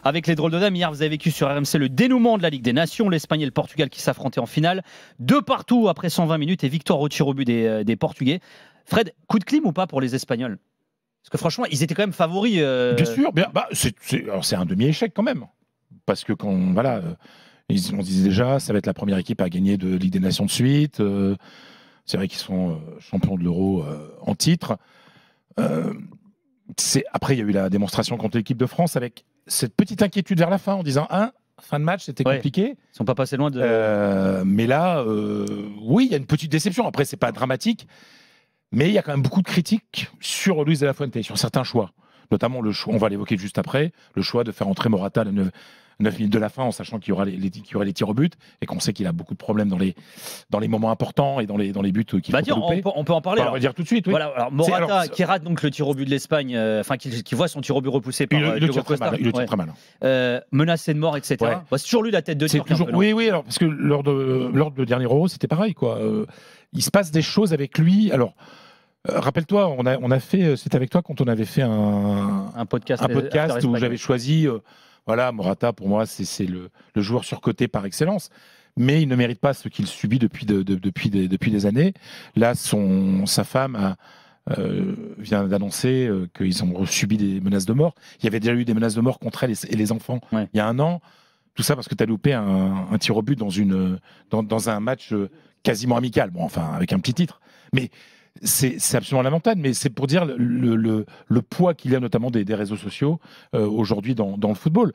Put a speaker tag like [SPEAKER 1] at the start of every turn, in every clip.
[SPEAKER 1] Avec les drôles de dames, hier vous avez vécu sur RMC le dénouement de la Ligue des Nations, l'Espagne et le Portugal qui s'affrontaient en finale. 2-2 après 120 minutes et victoire au tir au but des Portugais. Fred, coup de clim ou pas pour les Espagnols? Parce que franchement, ils étaient quand même favoris.
[SPEAKER 2] Bien sûr, c'est un demi-échec quand même. Parce que on disait déjà, ça va être la première équipe à gagner de Ligue des Nations de suite. C'est vrai qu'ils sont champions de l'Euro en titre. Après, il y a eu la démonstration contre l'équipe de France avec cette petite inquiétude vers la fin en disant fin de match, c'était compliqué.
[SPEAKER 1] Ils sont pas passés loin de.
[SPEAKER 2] Mais là, oui, il y a une petite déception. Après, c'est pas dramatique. Mais il y a quand même beaucoup de critiques sur Luis de la Fuente, sur certains choix. Notamment le choix, on va l'évoquer juste après, le choix de faire entrer Morata à 9 minutes de la fin, en sachant qu'il y aura les tirs au but, et qu'on sait qu'il a beaucoup de problèmes dans les moments importants et dans les buts qu'il faut louper.
[SPEAKER 1] On peut en parler.
[SPEAKER 2] On va dire tout de suite. Oui.
[SPEAKER 1] Voilà, alors Morata qui rate donc le tir au but de l'Espagne, qui voit son tir au but repoussé par
[SPEAKER 2] Diogo Costa. Il le tire très mal.
[SPEAKER 1] Menacé de mort, etc.
[SPEAKER 2] Ouais.
[SPEAKER 1] C'est toujours lui la tête de turc.
[SPEAKER 2] Oui, alors, parce que lors de dernier Euro, c'était pareil, quoi. Il se passe des choses avec lui. Alors, rappelle-toi, on a fait, c'était avec toi quand on avait fait un podcast où j'avais choisi, Morata pour moi c'est le joueur surcoté par excellence, mais il ne mérite pas ce qu'il subit depuis des années. Là, sa femme vient d'annoncer qu'ils ont subi des menaces de mort. Il y avait déjà eu des menaces de mort contre elle et les enfants il y a un an. Tout ça parce que tu as loupé un tir au but dans un match quasiment amical. Bon, enfin, avec un petit titre. Mais c'est absolument lamentable, mais c'est pour dire le poids qu'il y a notamment des réseaux sociaux aujourd'hui dans le football.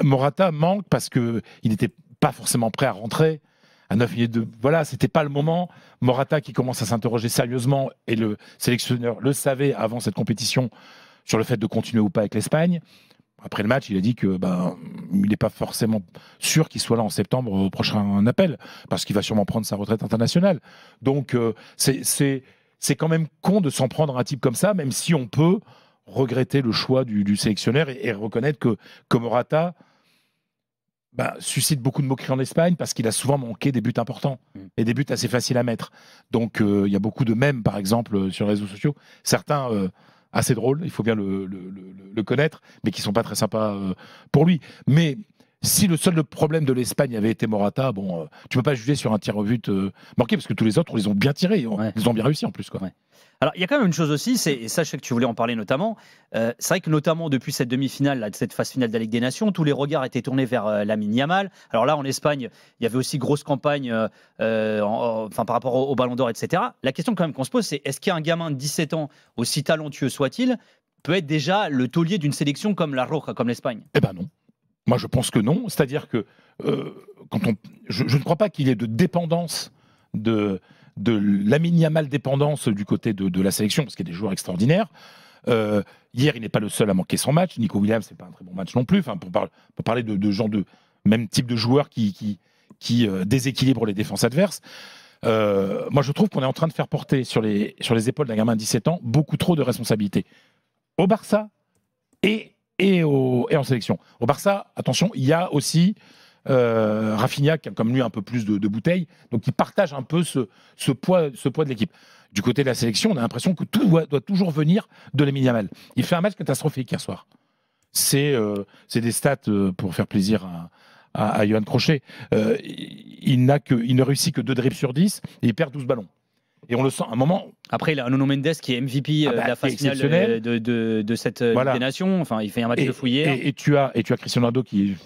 [SPEAKER 2] Morata manque parce qu'il n'était pas forcément prêt à rentrer à 9 minutes de... Voilà, c'était pas le moment. Morata qui commence à s'interroger sérieusement, et le sélectionneur le savait avant cette compétition, sur le fait de continuer ou pas avec l'Espagne. Après le match, il a dit que il n'est pas forcément sûr qu'il soit là en septembre au prochain appel, parce qu'il va sûrement prendre sa retraite internationale. Donc c'est quand même con de s'en prendre à un type comme ça, même si on peut regretter le choix du sélectionneur et reconnaître que Morata suscite beaucoup de moqueries en Espagne, parce qu'il a souvent manqué des buts importants et des buts assez faciles à mettre. Donc il y a beaucoup de mèmes, par exemple, sur les réseaux sociaux. Certains... assez drôle, il faut bien le connaître, mais qui sont pas très sympas pour lui. Mais si le seul problème de l'Espagne avait été Morata, tu peux pas juger sur un tir au but manqué, parce que tous les autres, ils ont bien tiré, ils ont bien réussi en plus, quoi.
[SPEAKER 1] Ouais. Alors, il y a quand même une chose aussi, et ça, je sais que tu voulais en parler notamment. C'est vrai que notamment depuis cette demi-finale, cette phase finale de la Ligue des Nations, tous les regards étaient tournés vers Lamine Yamal. Alors là, en Espagne, il y avait aussi grosse campagne par rapport au Ballon d'Or, etc. La question quand même qu'on se pose, c'est est-ce qu'un gamin de 17 ans, aussi talentueux soit-il, peut être déjà le taulier d'une sélection comme la Roja, comme l'Espagne?
[SPEAKER 2] Eh ben non. Moi, je pense que non. C'est-à-dire que je ne crois pas qu'il y ait de dépendance de Lamine Yamal dépendance du côté de la sélection, parce qu'il y a des joueurs extraordinaires. Hier, il n'est pas le seul à manquer son match. Nico Williams, c'est pas un très bon match non plus. Enfin, pour parler de gens de même type de joueurs qui déséquilibrent les défenses adverses. Moi, je trouve qu'on est en train de faire porter sur les épaules d'un gamin de 17 ans beaucoup trop de responsabilités au Barça et en sélection. Au Barça, attention, il y a aussi Rafinha qui a comme lui un peu plus de bouteilles, donc il partage un peu ce poids de l'équipe. Du côté de la sélection, on a l'impression que tout doit toujours venir de Lamine Yamal. Il fait un match catastrophique hier soir. C'est des stats pour faire plaisir à Johan Crochet. Il ne réussit que 2 dribbles sur 10 et il perd 12 ballons. Et on le sent à un moment.
[SPEAKER 1] Après, il a Nuno Mendes qui est MVP de la phase finale de cette Ligue des Nations. Enfin, il fait un match de fou hier.
[SPEAKER 2] Et tu as Cristiano Ronaldo tu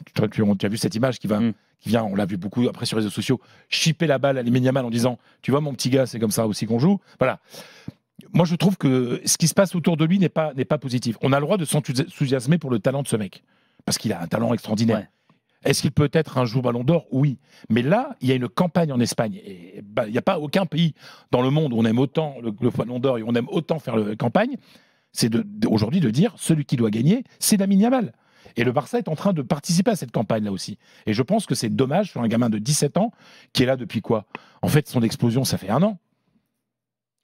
[SPEAKER 2] as vu cette image qui vient, on l'a vu beaucoup après sur les réseaux sociaux, chipper la balle à Lamine Yamal en disant tu vois mon petit gars, c'est comme ça aussi qu'on joue. Voilà. Moi, je trouve que ce qui se passe autour de lui n'est pas positif. On a le droit de s'enthousiasmer pour le talent de ce mec, parce qu'il a un talent extraordinaire. Ouais. Est-ce qu'il peut être un jour Ballon d'Or? Oui. Mais là, il y a une campagne en Espagne. Et il n'y a pas aucun pays dans le monde où on aime autant le Ballon d'Or et on aime autant faire la campagne. C'est aujourd'hui de dire celui qui doit gagner, c'est Lamine Yamal. Et le Barça est en train de participer à cette campagne-là aussi. Et je pense que c'est dommage sur un gamin de 17 ans qui est là depuis quoi? En fait, son explosion, ça fait 1 an.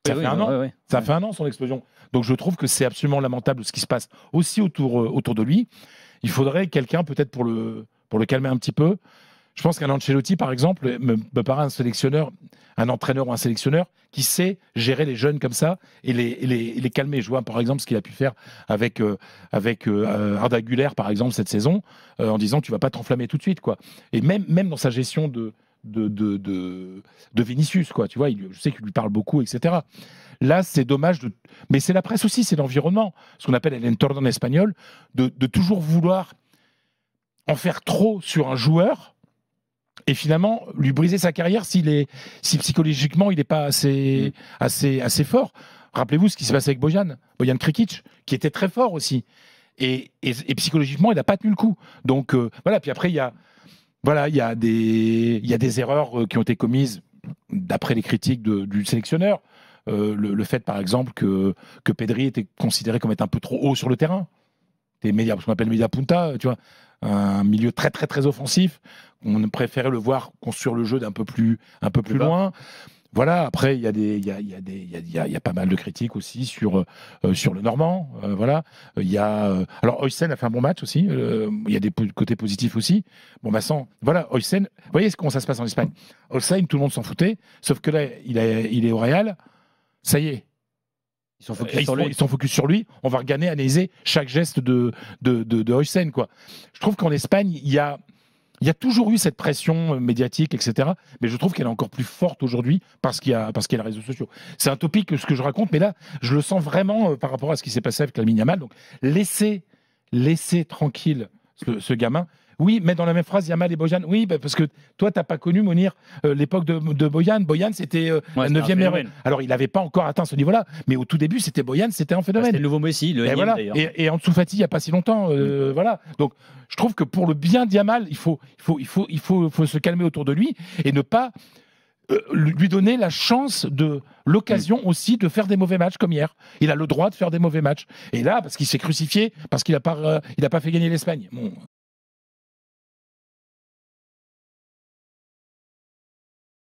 [SPEAKER 2] Ça fait un an son explosion. Donc je trouve que c'est absolument lamentable ce qui se passe aussi autour de lui. Il faudrait quelqu'un peut-être pour le calmer un petit peu, Je pense qu'un Ancelotti, par exemple, me paraît un entraîneur ou un sélectionneur qui sait gérer les jeunes comme ça et les calmer. Je vois, par exemple, ce qu'il a pu faire avec Arda Güler, par exemple, cette saison, en disant tu vas pas t'enflammer tout de suite, quoi. Et même dans sa gestion de Vinicius, quoi. Tu vois, je sais qu'il lui parle beaucoup, etc. Là, c'est dommage. Mais c'est la presse aussi, c'est l'environnement, ce qu'on appelle el entorno en espagnol, de toujours vouloir en faire trop sur un joueur et finalement lui briser sa carrière si psychologiquement il n'est pas assez fort. Rappelez-vous ce qui s'est passé avec Bojan Krikic, qui était très fort aussi. Et psychologiquement, il n'a pas tenu le coup. Donc voilà, puis après, il y a des erreurs qui ont été commises d'après les critiques du sélectionneur. Le fait, par exemple, que Pedri était considéré comme étant un peu trop haut sur le terrain. Ce qu'on appelle media punta, tu vois, un milieu très très très offensif. On préférait le voir construire le jeu d'un peu plus loin. Voilà. Après, il y a pas mal de critiques aussi sur le Normand. Voilà. Alors Huysen a fait un bon match aussi. Il y a des côtés positifs aussi. Bon, Vincent, voilà, Huysen. Vous voyez comment ça se passe en Espagne. Huysen, tout le monde s'en foutait, sauf que là, il est au Real. Ça y est. Ils sont focus sur lui. On va regarder, analyser chaque geste de Huysen, quoi. Je trouve qu'en Espagne, il y a toujours eu cette pression médiatique, etc. Mais je trouve qu'elle est encore plus forte aujourd'hui parce qu'il y a les réseaux sociaux. C'est un topic ce que je raconte, mais là, je le sens vraiment par rapport à ce qui s'est passé avec Lamine Yamal. Donc, laissez tranquille ce gamin. Oui, mais dans la même phrase, Yamal et Bojan. Oui, parce que toi, tu n'as pas connu, Mounir, l'époque de Bojan. Bojan, c'était le 9e meilleur. Alors, il n'avait pas encore atteint ce niveau-là, mais au tout début, c'était Bojan, c'était un phénomène.
[SPEAKER 1] C'était le nouveau Messi, le
[SPEAKER 2] voilà. Et Ansu Fati, il n'y a pas si longtemps. Voilà. Donc, je trouve que pour le bien de Yamal, il faut se calmer autour de lui et ne pas lui donner la chance l'occasion aussi de faire des mauvais matchs comme hier. Il a le droit de faire des mauvais matchs. Et là, parce qu'il s'est crucifié, parce qu'il n'a pas fait gagner l'Espagne. Bon,